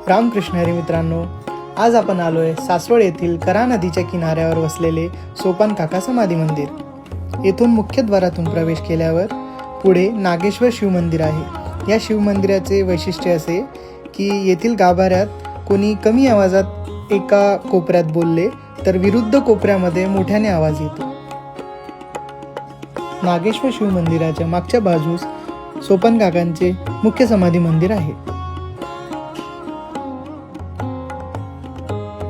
रामकृष्ण हरी मित्रांनो, आज आपण आलोय सासवड येथील करा नदीच्या किनाऱ्यावर वसलेले सोपान काका समाधी मंदिर। येथून मुख्यद्वारातून प्रवेश केल्यावर पुढे नागेश्वर शिव मंदिर आहे। या शिव मंदिराचे वैशिष्ट्य असे की येथील गाभाऱ्यात कोणी कमी आवाजात एका कोपऱ्यात बोलले तर विरुद्ध कोपऱ्यामध्ये मोठ्याने आवाज येतो। नागेश्वर शिव मंदिराच्या मागच्या बाजूस सोपान काकांचे मुख्य समाधी मंदिर आहे।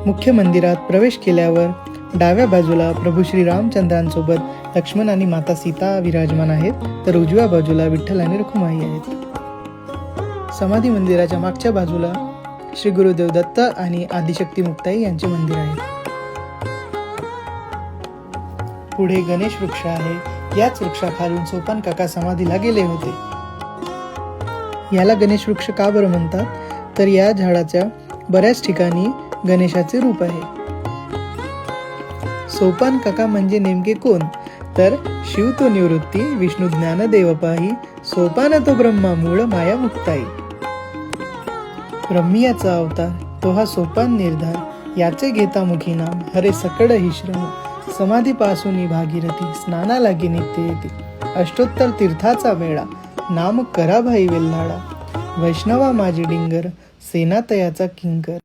मुख्य मंदिरात प्रवेश केल्यावर डाव्या बाजूला प्रभू श्री रामचंद्रांसोबत लक्ष्मण आणि माता सीता विराजमान आहेत, तर उजव्या बाजूला विठ्ठल आणि रखुमाई आहेत। समाधी मंदिराच्या मागच्या बाजूला श्री गुरुदेव दत्त आणि आदिशक्ती मुक्ताई यांचे मंदिर आहे। पुढे गणेश वृक्ष आहे। याच वृक्षाखालून सोपान काका समाधीला गेले होते। याला गणेश वृक्ष का बरं म्हणतात, तर या झाडाच्या बऱ्याच ठिकाणी गणेशाचे रूप आहे। सोपान काका म्हणजे नेमके कोण, तर शिव तो निवृत्ती विष्णू ज्ञानदेव पाही, सोपान तो ब्रह्मा मूळ माया मुक्ताई। ब्रह्मियाचा अवतार तो हा सोपान निर्धार, याचे घेता मुखी नाम हरे सकळ ही श्रम। समाधी पासून भागीरथी स्नानाला गे नित्य येते, अष्टोत्तर तीर्थाचा वेळा नाम करा भाई वेल्हाडा। वैष्णवा माझी डिंगर सेनातयाचा किंकर।